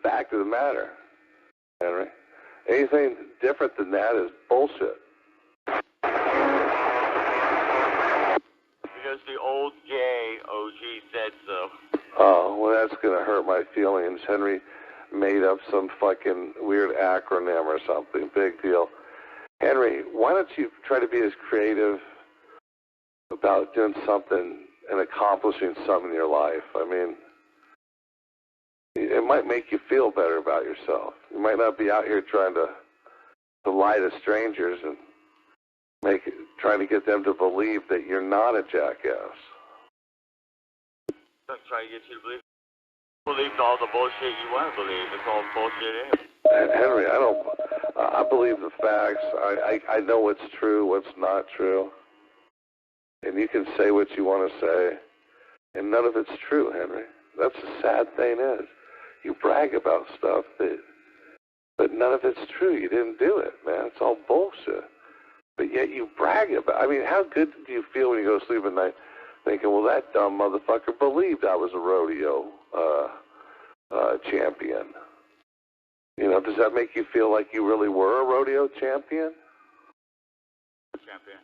fact of the matter, Henry. Anything different than that is bullshit. Because the old gay OG said so. Oh, well, that's going to hurt my feelings. Henry made up some fucking weird acronym or something. Big deal. Henry, why don't you try to be as creative about doing something and accomplishing something in your life? I mean, it might make you feel better about yourself. You might not be out here trying to lie to strangers and trying to get them to believe that you're not a jackass. I'm trying to get you to believe all the bullshit you want to believe. It's all bullshit anyway. Henry, I believe the facts. I know what's true, what's not true. And you can say what you want to say, and none of it's true, Henry. That's the sad thing is. You brag about stuff, but none of it's true. You didn't do it, man. It's all bullshit. But yet you brag about it. I mean, how good do you feel when you go to sleep at night thinking, well, that dumb motherfucker believed I was a rodeo champion? You know, does that make you feel like you really were a rodeo champion? Champion.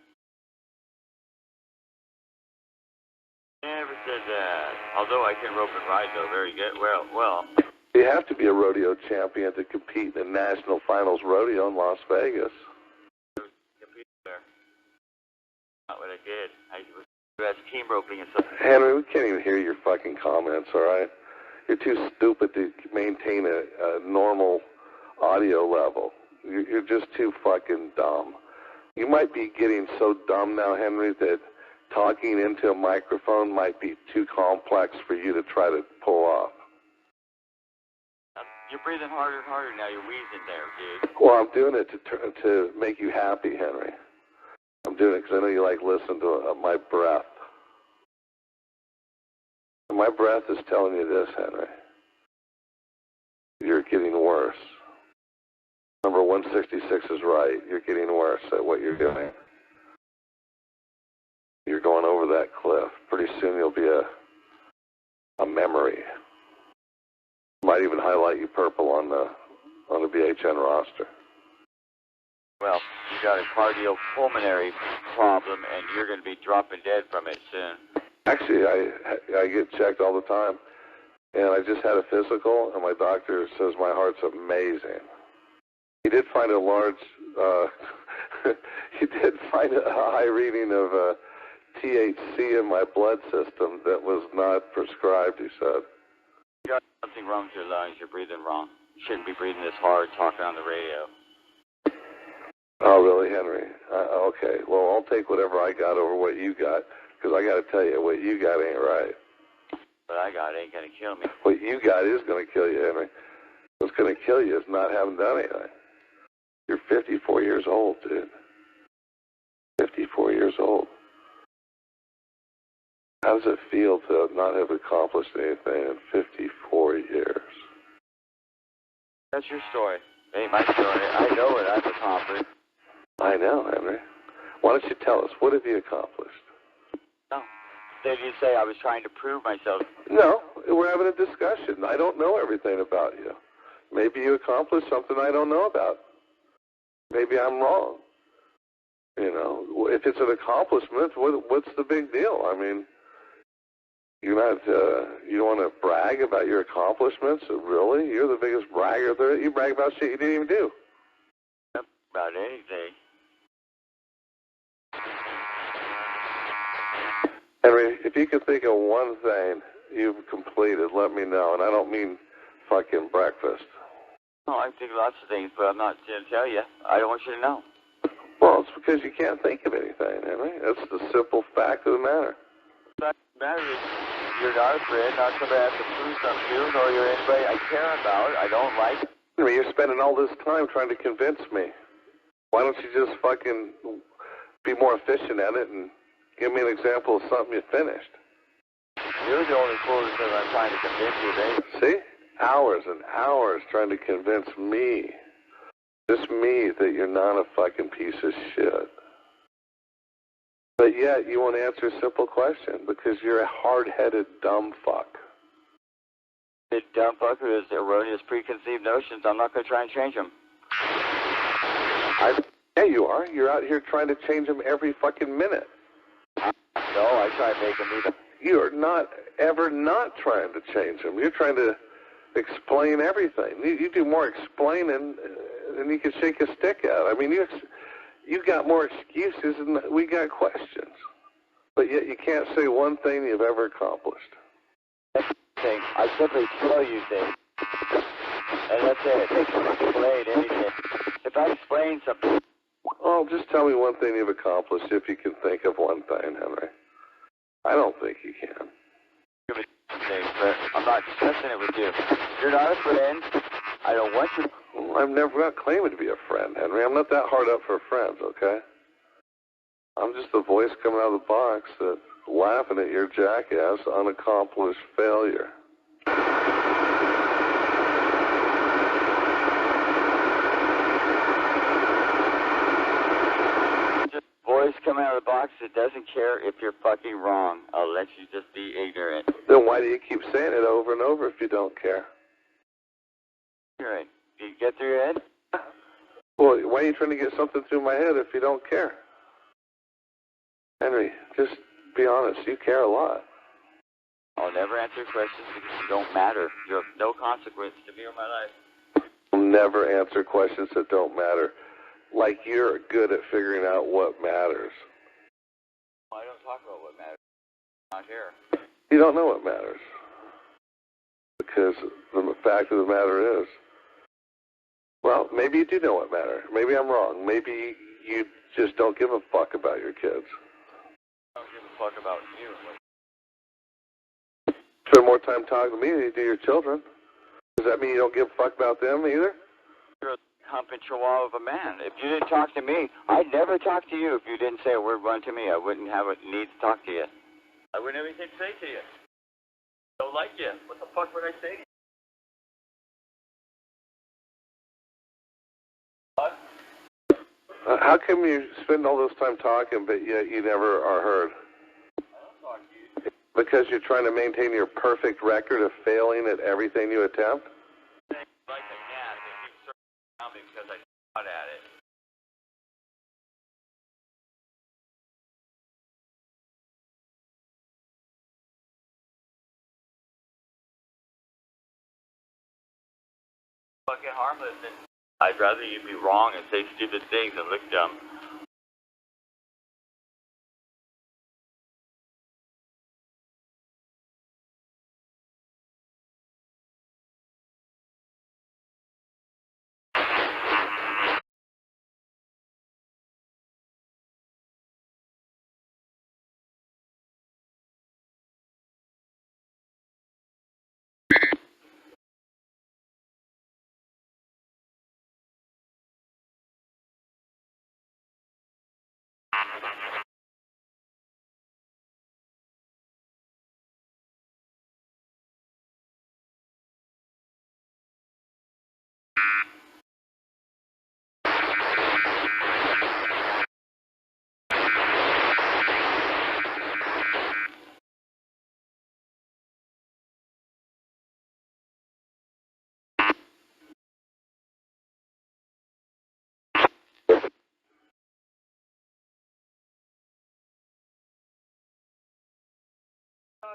Never said that. Although I can rope and ride, though, very good. Well. You have to be a rodeo champion to compete in the National Finals Rodeo in Las Vegas. Compete there. Not what I did. I was team roping and stuff. Henry, we can't even hear your fucking comments, all right? You're too stupid to maintain a normal audio level. You're just too fucking dumb. You might be getting so dumb now, Henry, that talking into a microphone might be too complex for you to try to pull off. You're breathing harder and harder now. You're wheezing there, dude. Well, I'm doing it to make you happy, Henry. I'm doing it because I know you like listening to my breath. And my breath is telling you this, Henry. You're getting worse. Number 166 is right. You're getting worse at what you're doing. You're going over that cliff. Pretty soon you'll be a memory. Might even highlight you purple on the BHN roster. Well, you got a cardiopulmonary problem, and you're going to be dropping dead from it soon. Actually, I get checked all the time, and I just had a physical, and my doctor says my heart's amazing. He did find a high reading of THC in my blood system that was not prescribed, he said. You got something wrong with your lungs. You're breathing wrong. You shouldn't be breathing this hard talking on the radio. Oh, really, Henry? Okay. Well, I'll take whatever I got over what you got, because I got to tell you, what you got ain't right. What I got ain't going to kill me. What you got is going to kill you, Henry. What's going to kill you is not having done anything. You're 54 years old, dude. 54 years old. How does it feel to not have accomplished anything in 54 years? That's your story. It ain't my story. I know what I've accomplished. I know, Henry. Why don't you tell us, what have you accomplished? No. Did you say I was trying to prove myself? No, we're having a discussion. I don't know everything about you. Maybe you accomplished something I don't know about. Maybe I'm wrong. You know, if it's an accomplishment, what's the big deal? I mean, you're not, you don't want to brag about your accomplishments? Really? You're the biggest bragger there. You brag about shit you didn't even do. About anything. Henry, if you could think of one thing you've completed, let me know. And I don't mean fucking breakfast. No, I think lots of things, but I'm not going to tell you. I don't want you to know. Well, it's because you can't think of anything, Henry. That's the simple fact of the matter. The fact of the matter is, you're not a friend, not somebody I have to prove something to, nor you're anybody I care about, I don't like. Henry, you're spending all this time trying to convince me. Why don't you just fucking be more efficient at it and give me an example of something you finished? You're the only fool that says I'm trying to convince you, Dave. See? Hours and hours trying to convince me, just me, that you're not a fucking piece of shit. But yet you won't answer a simple question because you're a hard-headed dumb fuck. The dumb fucker has erroneous preconceived notions. I'm not going to try and change them. Yeah, you are. You're out here trying to change them every fucking minute. No, I try and make them either. You are not ever not trying to change them. You're trying to explain everything. You do more explaining than you can shake a stick at. I mean, you got more excuses than we got questions. But yet you can't say one thing you've ever accomplished. I simply tell you things. And that's it. It takes explain anything. If I explain something... Oh, just tell me one thing you've accomplished if you can think of one thing, Henry. I don't think you can. But I'm not discussing it with you. You're not a friend. I don't want you. Well, I'm never not claiming to be a friend, Henry. I'm not that hard up for friends, okay? I'm just the voice coming out of the box that's laughing at your jackass unaccomplished failure. Just voice coming out of the box that doesn't care if you're fucking wrong. I'll let you just be ignorant. Then why do you keep saying it over and over if you don't care? Ignorant. Do you get through your head? Well, why are you trying to get something through my head if you don't care? Henry, just be honest. You care a lot. I'll never answer questions because you don't matter. You have no consequence to me or my life. I'll never answer questions that don't matter. Like you're good at figuring out what matters. Well, I don't talk about what matters. I'm not here. You don't know what matters. Because the fact of the matter is, well, maybe you do know what matters. Maybe I'm wrong. Maybe you just don't give a fuck about your kids. I don't give a fuck about you. Spend more time talking to me than you do your children. Does that mean you don't give a fuck about them either? You're a humping chihuahua of a man. If you didn't talk to me, I'd never talk to you. If you didn't say a word one to me, I wouldn't have a need to talk to you. I wouldn't have anything to say to you. I don't like you. What the fuck would I say to you? What? How come you spend all this time talking, but yet you never are heard? I don't talk to you. Because you're trying to maintain your perfect record of failing at everything you attempt? Like a cat that keeps circling around me because I shot at it. Fucking harmless, and I'd rather you be wrong and say stupid things and look dumb.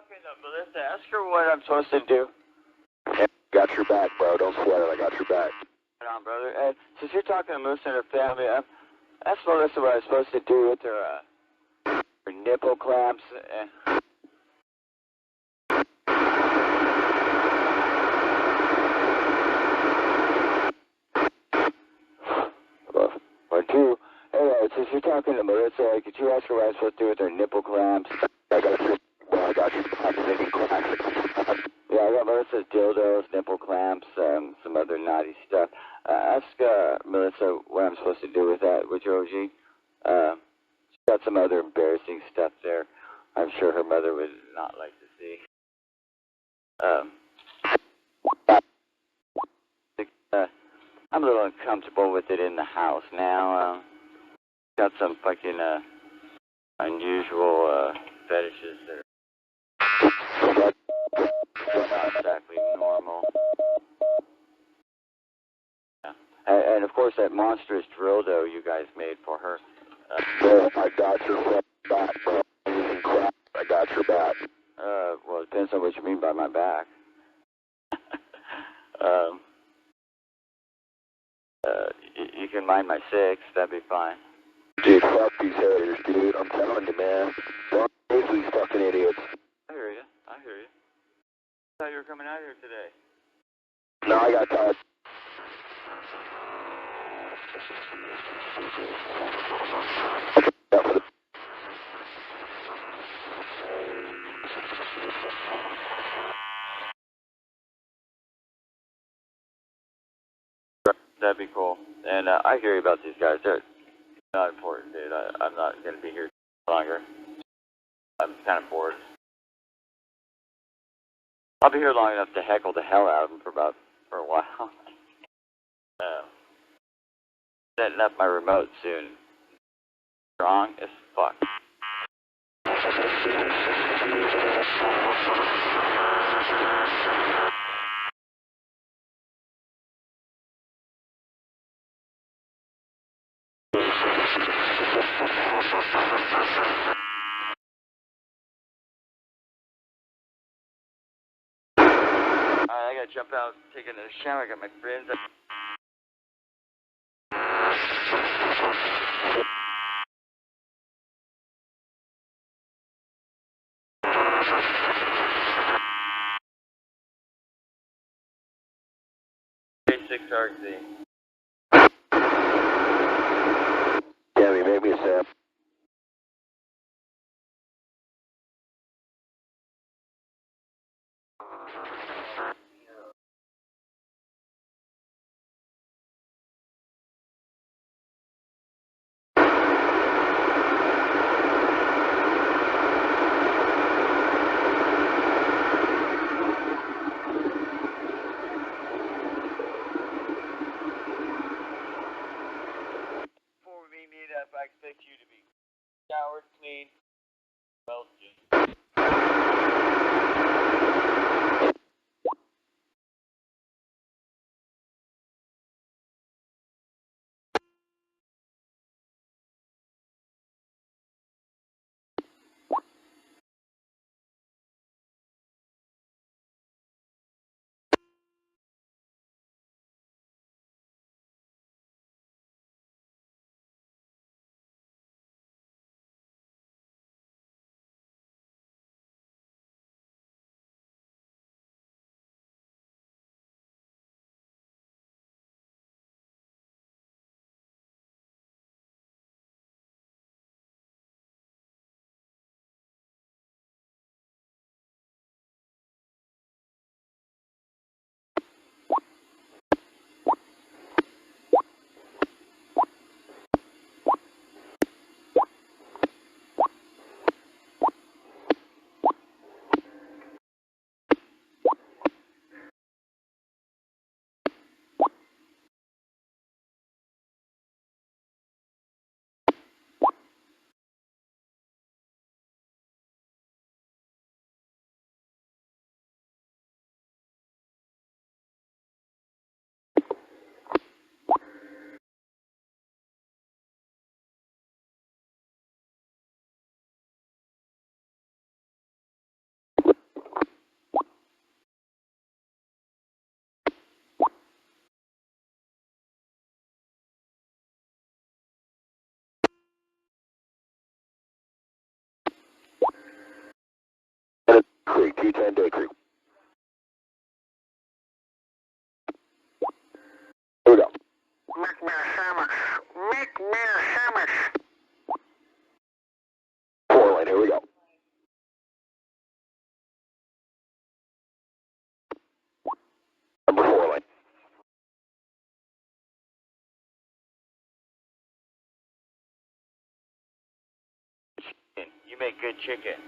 Okay, now, Melissa, ask her what I'm supposed to do. Got your back, bro. Don't sweat it. I got your back. Right on, brother. And since you're talking to Melissa and her family, ask Melissa what I'm supposed to do with her nipple clamps. Or two. Hey, since you're talking to Melissa, could you ask her what I'm supposed to do with her nipple clamps? I got you. I got you. Yeah, I got Melissa's dildos, nipple clamps, some other naughty stuff. Ask Melissa what I'm supposed to do with that, would you, OG? She's got some other embarrassing stuff there. I'm sure her mother would not like to see. I'm a little uncomfortable with it in the house now. Got some fucking unusual fetishes that are not exactly normal. Yeah. And of course that monstrous dildo you guys made for her. I got your back, bro. I got your back. Well, it depends on what you mean by my back. You can mind my six, that'd be fine. Dude, fuck these haters, dude. I'm telling you, man. Don't face these fucking idiots. I hear you. I thought you were coming out here today. No, I got tired. That'd be cool. And I hear you about these guys. They're not important, dude. I'm not going to be here longer. I'm kind of bored. I'll be here long enough to heckle the hell out of them for a while. Setting up my remote soon. Strong as fuck. Alright, I gotta jump out, take another shower. I got my friends. K6RZ. Damn, make me a sap. Before we meet up, I expect you to be showered, clean, well done. Creek, T10 Day Creek. Here we go. Make me a sandwich. Make me a sandwich. 4 lane, here we go. Number 4 lane. You make good chicken.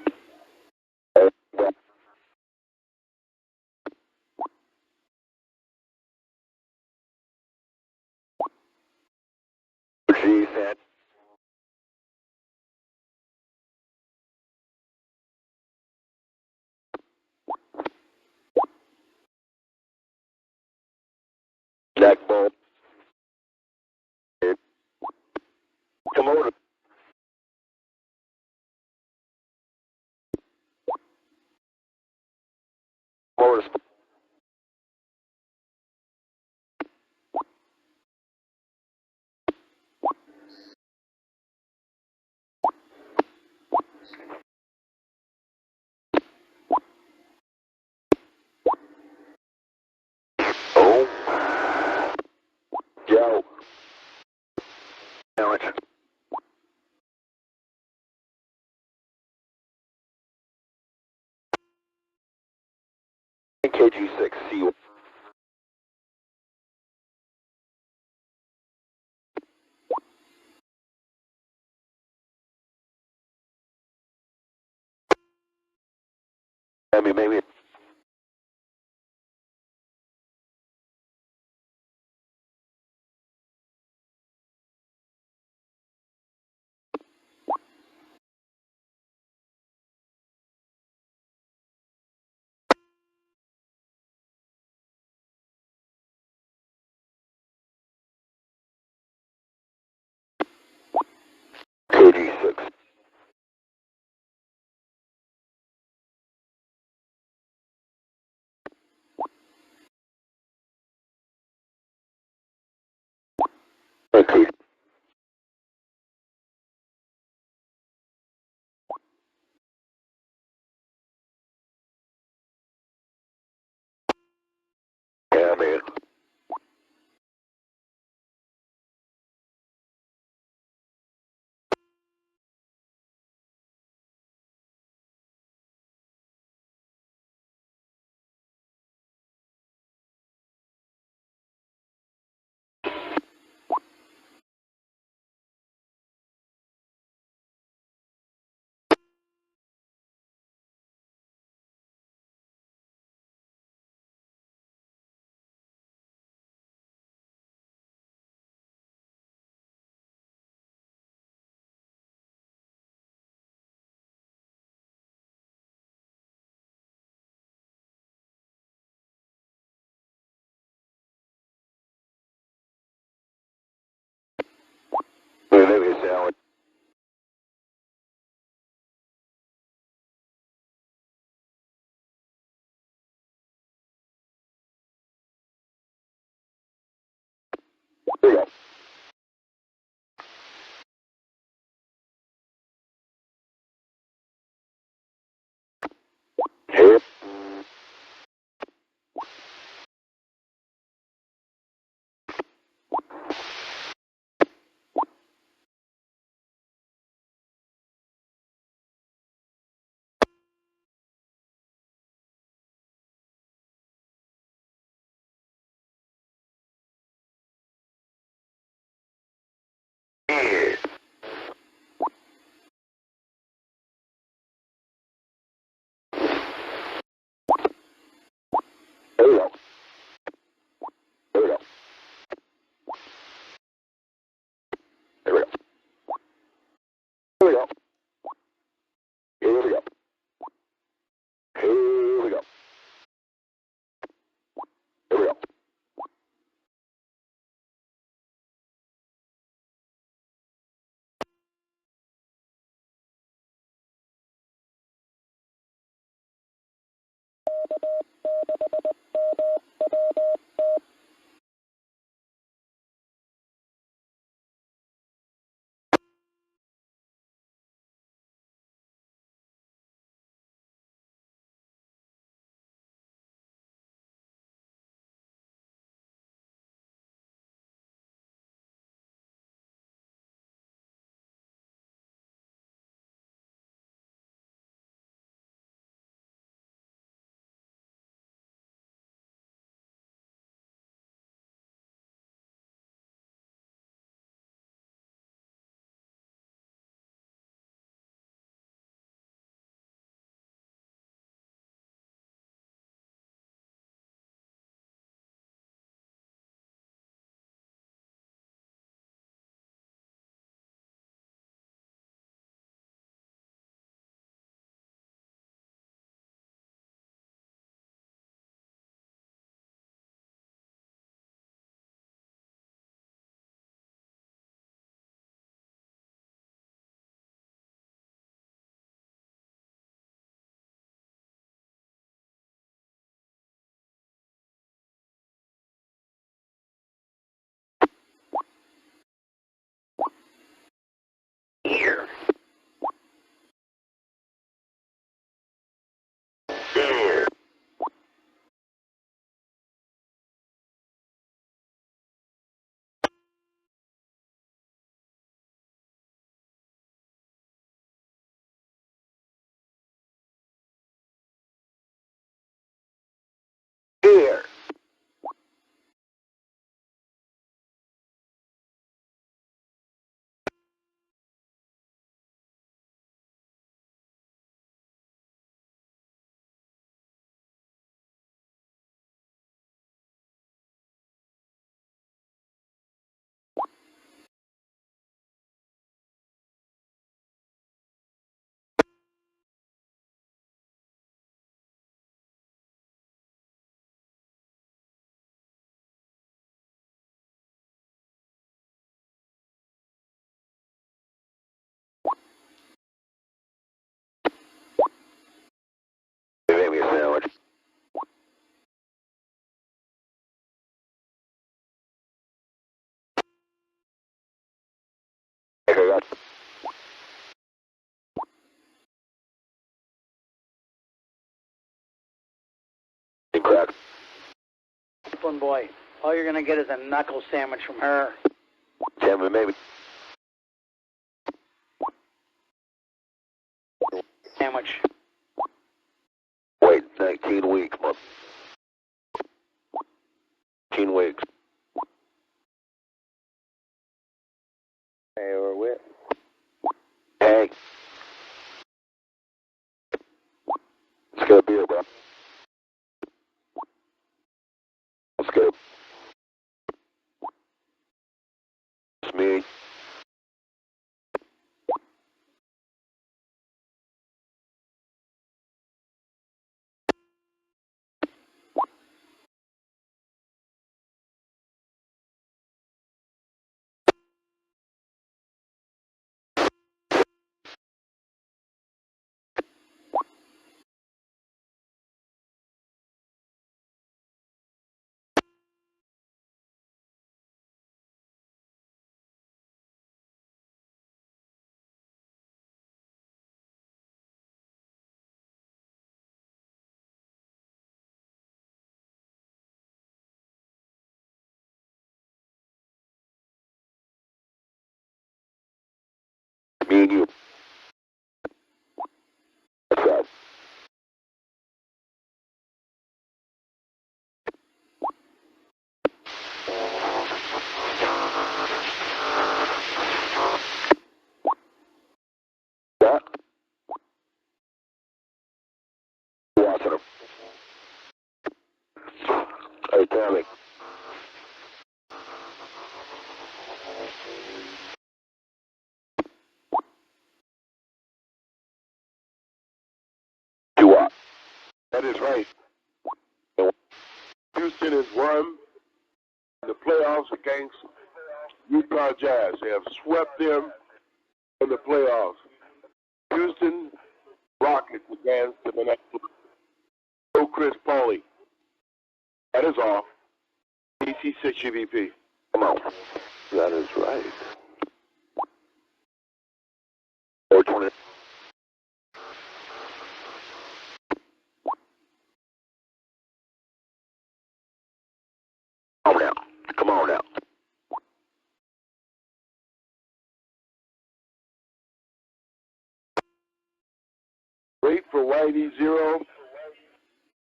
She said. sandwich. KG6, see you. Maybe. KG6. Okay. Yeah, man. Maybe a sandwich. There you go. Hey. Yeah. There you go. There we go. There we go. Here we go. Here we go. Here we go. Here we go. Here. There. Dumpling boy. All you're going to get is a knuckle sandwich from her. Yeah, but maybe. Sandwich. Wait, 19 weeks, month. 19 weeks. Hey, we're with. Hey. Let's get a beer, bro. Let's go. It's me. Me and you. That's right. That? Watching him. Hey, Tommy. You what? That is right. Houston has won the playoffs against Utah Jazz. They have swept them in the playoffs. Houston Rockets against the Minnesota. So Chris Pauley. That is all. DC6 GBP. Come on. That is right. 420. Come on now. Come on now. Wait for YD0.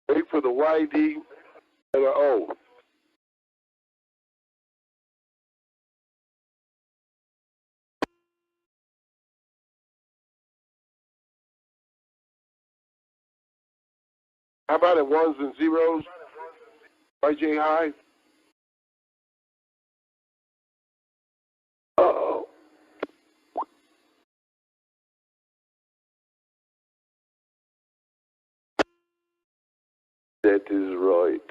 Wait for the YD and the O. How about at ones and zeros? YJ High? Uh-oh. That is right.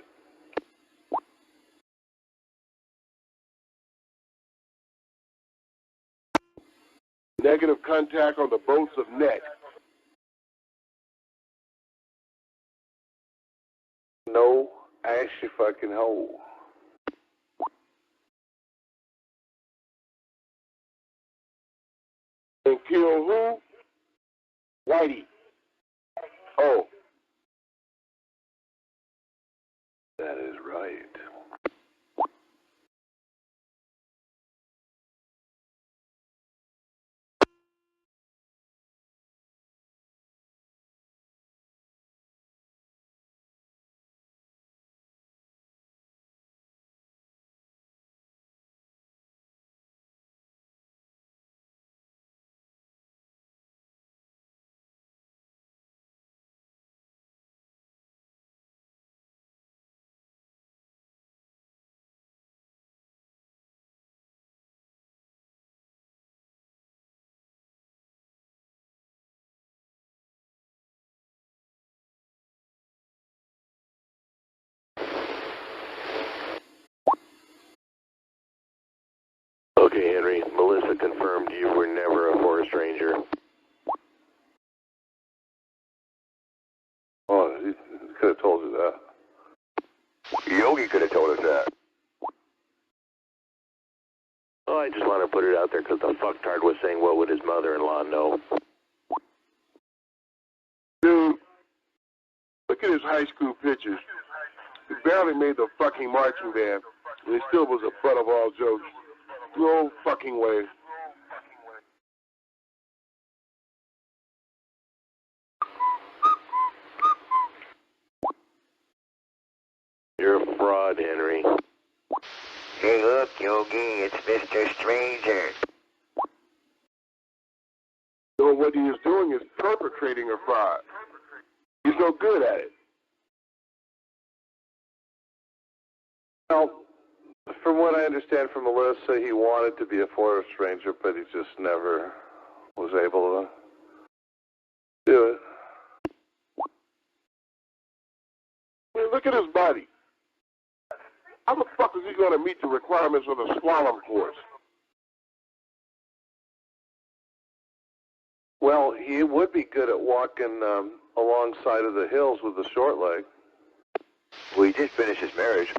Negative contact on the bolts of neck. No ashy fucking hole. And kill who? Whitey. Oh. That is right. Okay, Henry. Melissa confirmed you were never a forest ranger. Oh, he could have told you that. Yogi could have told us that. Oh, I just want to put it out there because the fucktard was saying, what would his mother-in-law know? Dude, look at his high school pictures. He barely made the fucking marching band, and he still was a butt of all jokes. No fucking way. You're a fraud, Henry. Hey, look, Yogi, it's Mr. Stranger. So what he is doing is perpetrating a fraud. He's no good at it. Well, from what I understand from Melissa, he wanted to be a forest ranger, but he just never was able to do it. I mean, look at his body. How the fuck is he going to meet the requirements of the slalom course? Well, he would be good at walking alongside of the hills with a short leg. Well, he did finish his marriage.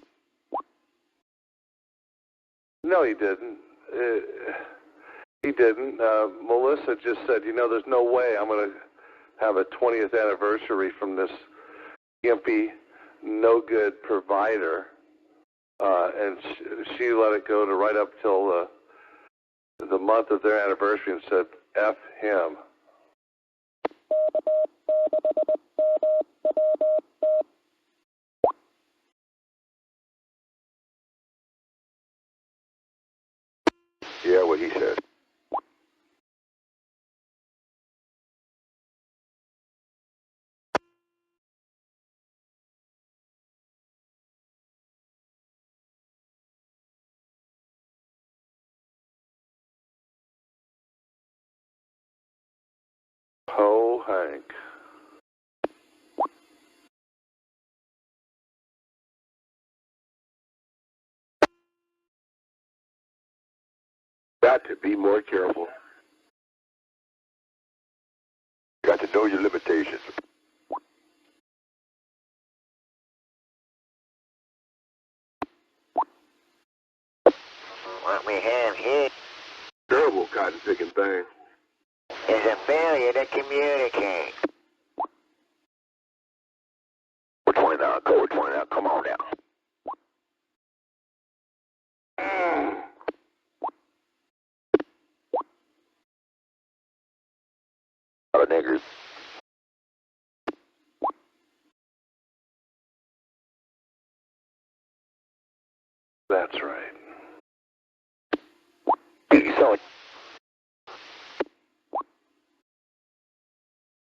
No, he didn't. He didn't. Melissa just said, you know, there's no way I'm going to have a 20th anniversary from this gimpy, no-good provider. And she let it go to right up till the month of their anniversary and said, F him. Yeah, what he said. Oh, Hank. Got to be more careful. Got to know your limitations. What we have here Terrible cotton-picking thing. is a failure to communicate. We're 20 now. Go, we're 20 now. Come on now. A lot of niggers. That's right. You saw it.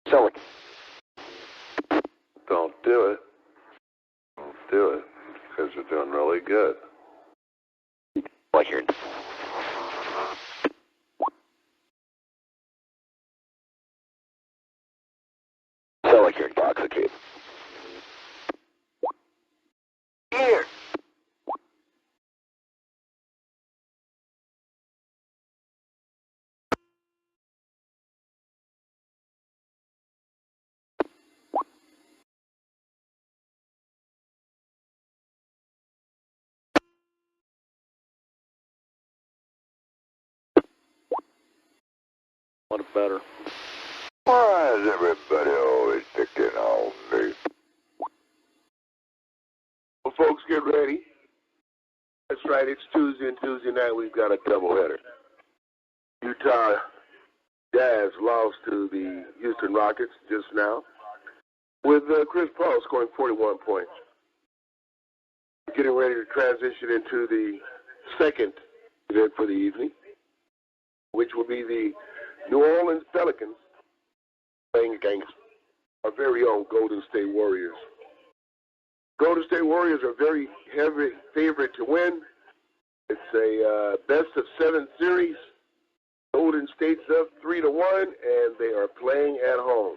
Saw it. Don't do it. Don't do it, because you're doing really good. Like you're... Sound like you're intoxicated. Here. What better? Why is everybody always picking on me? Well, folks, get ready. That's right, it's Tuesday, and Tuesday night we've got a doubleheader. Utah Jazz lost to the Houston Rockets just now, with Chris Paul scoring 41 points. Getting ready to transition into the second event for the evening, which will be the New Orleans Pelicans playing against our very own Golden State Warriors. Golden State Warriors are very heavy favorite to win. It's a best-of-7 series. Golden State's up 3-1, and they are playing at home.